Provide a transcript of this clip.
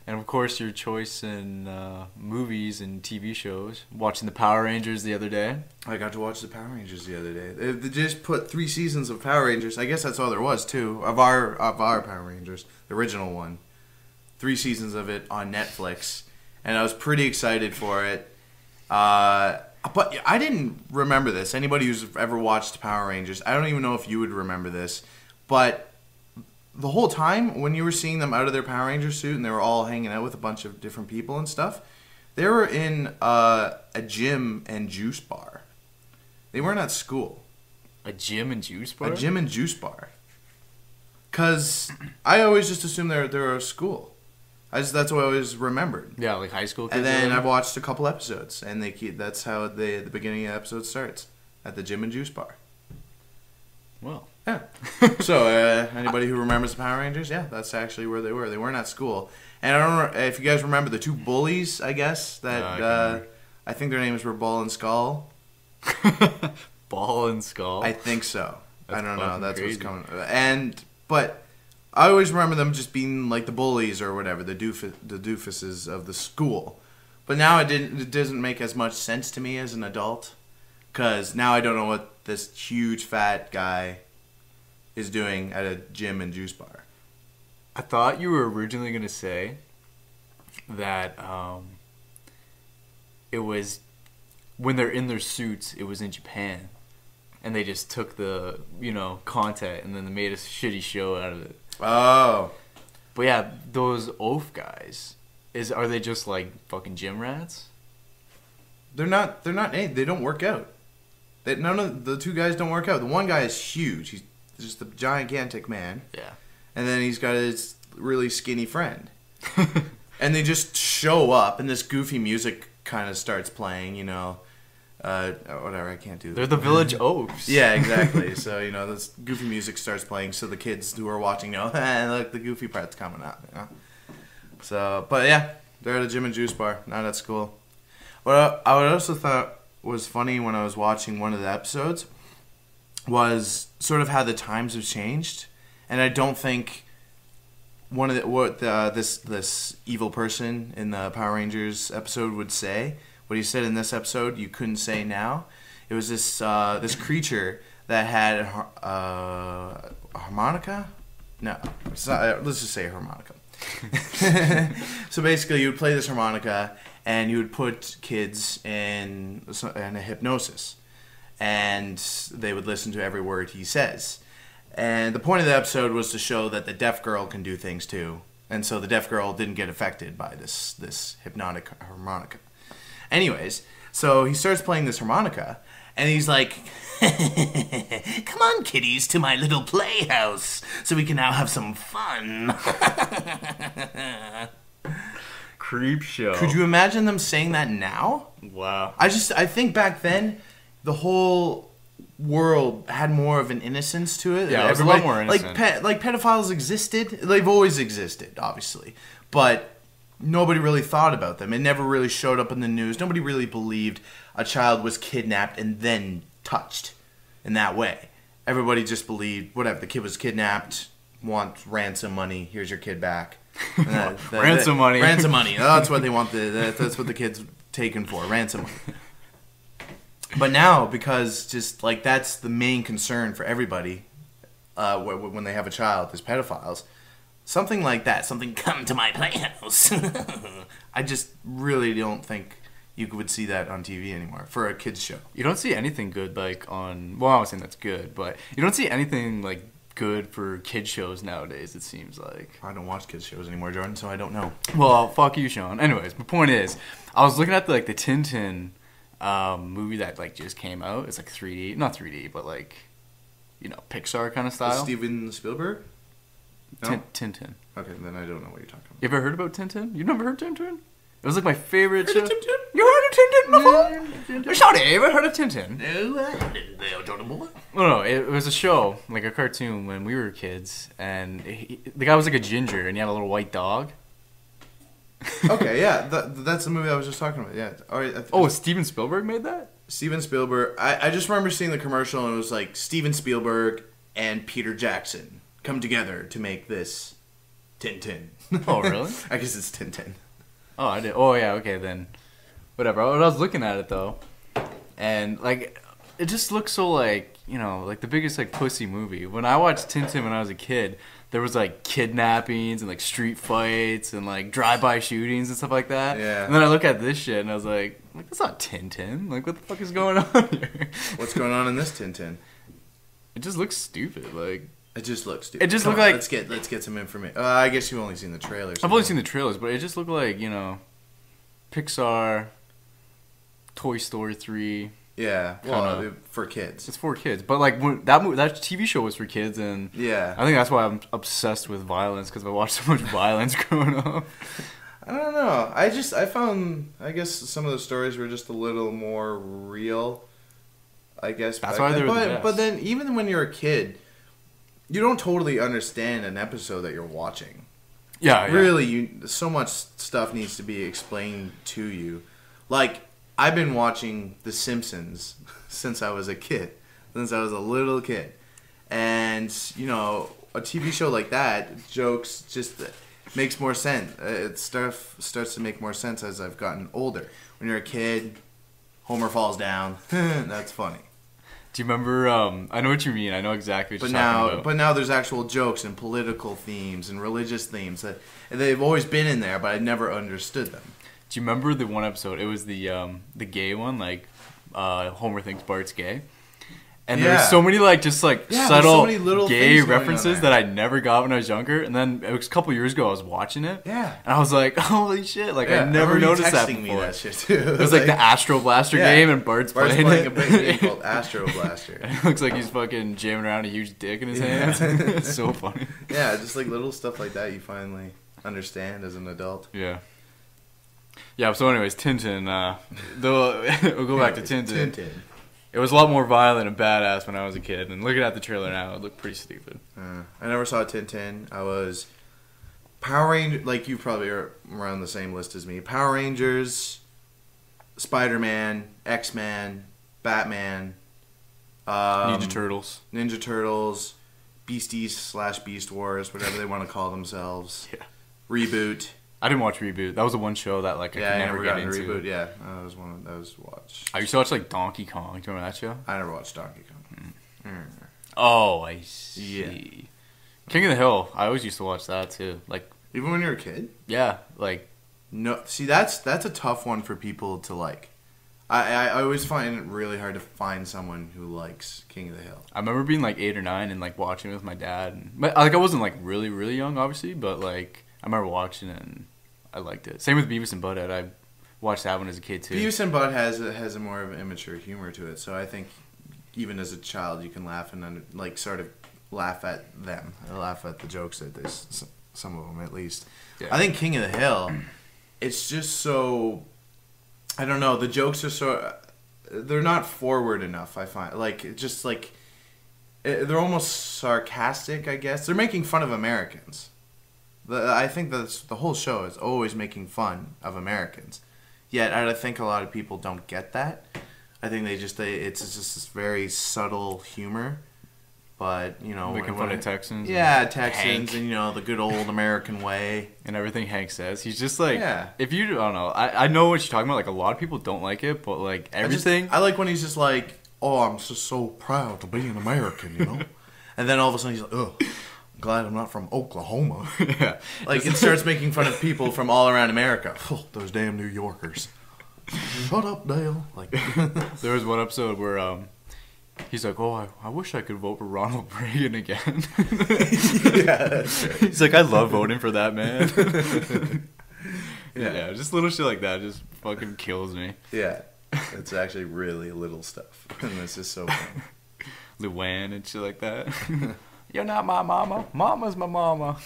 And of course, your choice in movies and TV shows. Watching the Power Rangers the other day. I got to watch the Power Rangers the other day. They just put 3 seasons of Power Rangers. I guess that's all there was too of our Power Rangers, the original one. 3 seasons of it on Netflix, and I was pretty excited for it. But I didn't remember this. Anybody who's ever watched Power Rangers, I don't even know if you would remember this, but the whole time when you were seeing them out of their Power Ranger suit and they were all hanging out with a bunch of different people and stuff, they were in a gym and juice bar. They weren't at school. A gym and juice bar? A gym and juice bar. Because I always just assumed they were at school. That's what I always remembered. Yeah, like high school kids. And then I've watched a couple episodes, and that's how the beginning of the episode starts, at the gym and juice bar. Well. Yeah. So, anybody who remembers the Power Rangers, yeah, that's actually where they were. They weren't at school. And I don't know if you guys remember the 2 bullies, I guess, that I think their names were Ball and Skull. Ball and Skull? I think so. That's I don't know. That's crazy. what's coming. But I always remember them just being like the bullies or whatever, the doofuses of the school. But now it doesn't make as much sense to me as an adult, because now I don't know what this huge fat guy is doing at a gym and juice bar. I thought you were originally going to say that it was when they're in their suits, it was in Japan. And they just took the, content and then they made a shitty show out of it. Oh. But yeah, those oaf guys, are they just like fucking gym rats? They're not, they don't work out. None of the 2 guys don't work out. The one guy is huge. He's just a gigantic man. Yeah. And then he's got his really skinny friend. And they just show up, and this goofy music kind of starts playing, whatever, I can't do that. They're the village oafs. Yeah, exactly. So, this goofy music starts playing, so the kids who are watching know, look, the goofy part's coming up, So, but yeah, they're at a gym and juice bar, not at school. What I would also thought was funny when I was watching one of the episodes was sort of how the times have changed, and I don't think this evil person in the Power Rangers episode would say. What he said in this episode, you couldn't say now. It was this creature that had a harmonica. No, it's not, let's just say a harmonica. So basically, you would play this harmonica, and you would put kids in a hypnosis, and they would listen to every word he says. And the point of the episode was to show that the deaf girl can do things too, and so the deaf girl didn't get affected by this hypnotic harmonica. Anyways, so he starts playing this harmonica, and he's like, "Come on, kiddies, to my little playhouse, so we can now have some fun." Creep show. Could you imagine them saying that now? Wow. I think back then, the whole world had more of an innocence to it. Yeah, it was a lot more innocent. Like pedophiles existed. They've always existed, obviously. But nobody really thought about them. It never really showed up in the news. Nobody really believed a child was kidnapped and then touched in that way. Everybody just believed, whatever, the kid was kidnapped, wants ransom money, here's your kid back. Ransom money. Ransom money. That's what they want. That's what the kid's taken for, ransom money. But now, because just like that's the main concern for everybody when they have a child, is pedophiles. Something like that. Something, come to my playhouse. I just really don't think you would see that on TV anymore for a kids show. You don't see anything good on. Well, I'm not saying that's good, but you don't see anything like good for kids shows nowadays. It seems like I don't watch kids shows anymore, Jordan, so I don't know. Well, fuck you, Sean. Anyways, my point is, I was looking at the Tintin movie that just came out. It's like 3D, not 3D, but Pixar kind of style. Steven Spielberg? No? Tintin. Okay, then I don't know what you're talking about. You ever heard about Tintin? You've never heard Tintin? It was like my favorite show. Heard of Tintin? You heard of Tintin before? Shawty, you ever heard of Tintin? No, I haven't, Jordan boy. No, it was a show, like a cartoon when we were kids, and the guy was like a ginger, and he had a little white dog. Okay, yeah, that's the movie I was just talking about. Yeah. All right. Steven Spielberg made that? Steven Spielberg. I just remember seeing the commercial, and it was like Steven Spielberg and Peter Jackson come together to make this Tintin. Oh, really? I guess it's Tintin. Oh, I did. Oh, yeah. Okay, then. Whatever. I was looking at it though, and like, it just looks so like, you know, like the biggest like pussy movie. When I watched Tintin when I was a kid, there was like kidnappings and like street fights and like drive-by shootings and stuff like that. Yeah. And then I look at this shit and I was like, that's not Tintin. Like, what the fuck is going on here? What's going on in this Tintin? It just looks stupid. Like, it just looks stupid. It just looked like. Let's get some information. I guess you've only seen the trailers. I've only seen the trailers, but it just looked like, you know, Pixar, Toy Story 3. Yeah, well, for kids. It's for kids, but like that TV show was for kids, and yeah, I think that's why I'm obsessed with violence, because I watched so much violence growing up. I don't know. I found, I guess some of the stories were just a little more real. I guess that's why they were the best. But then even when you're a kid, you don't totally understand an episode that you're watching. Yeah, really, so much stuff needs to be explained to you. Like, I've been watching The Simpsons since I was a kid, since I was a little kid. And, you know, a TV show like that, jokes just makes more sense. Stuff starts to make more sense as I've gotten older. When you're a kid, Homer falls down. That's funny. Do you remember, I know what you mean, I know exactly what you're talking about. But now there's actual jokes and political themes and religious themes that they've always been in there, but I never understood them. Do you remember the one episode? It was the gay one, like Homer thinks Bart's gay, and there's so many like just like subtle so gay references that I never got when I was younger. And then it was a couple years ago I was watching it, and I was like, holy shit! Like I never noticed that before. Me that shit too. It was like the Astro Blaster game, and Bart's playing a big game called Astro Blaster. And it looks like he's fucking jamming around a huge dick in his hands. It's so funny. Yeah, just like little stuff like that you finally understand as an adult. Yeah. Yeah, so anyways, Tintin, we'll go back to Tintin. It was a lot more violent and badass when I was a kid, and looking at the trailer now, it looked pretty stupid. I never saw Tintin. I was Power Rangers, like you probably are around the same list as me. Power Rangers, Spider-Man, X-Men, Batman, Ninja Turtles, Beasties / Beast Wars, whatever they want to call themselves. Yeah. Reboot. I didn't watch Reboot. That was the one show that like I could never get into. Reboot. Yeah, that was one. That was watched. I used to watch like Donkey Kong. Do you remember that show? I never watched Donkey Kong. Oh, I see. Yeah. King of the Hill. I always used to watch that too. Like even when you were a kid. Yeah, like no. See, that's a tough one for people to like. I always find it really hard to find someone who likes King of the Hill. I remember being like 8 or 9 and like watching it with my dad. And, like I wasn't like really really young, obviously, but like. I remember watching it and I liked it. Same with Beavis and Butthead. I watched that one as a kid too. Beavis and Butt has a more of an immature humor to it, so I think even as a child you can laugh and like sort of laugh at them, laugh at the jokes that there's some of them at least. Yeah. I think King of the Hill, it's just so I don't know. The jokes are so they're not forward enough. I find like just like they're almost sarcastic. I guess they're making fun of Americans. I think that the whole show is always making fun of Americans. Yet I think a lot of people don't get that. I think it's just this very subtle humor. But, you know... Making fun of Texans. Yeah, Texans and, you know, the good old American way. And everything Hank says. He's just like... Yeah. If you... I don't know. I know what you're talking about. Like, a lot of people don't like it, but, like, everything... I like when he's just like, oh, I'm just so proud to be an American, you know? And then all of a sudden he's like, ugh. Glad I'm not from Oklahoma. Yeah. Like, it starts making fun of people from all around America. Oh, those damn New Yorkers. Shut up, Dale. Like, there was one episode where he's like, oh, I wish I could vote for Ronald Reagan again. Yeah, that's right. He's like, I love voting for that man. Yeah, just little shit like that just fucking kills me. Yeah, it's actually really little stuff. And this is so fun. Luann and shit like that. You're not my mama. Mama's my mama.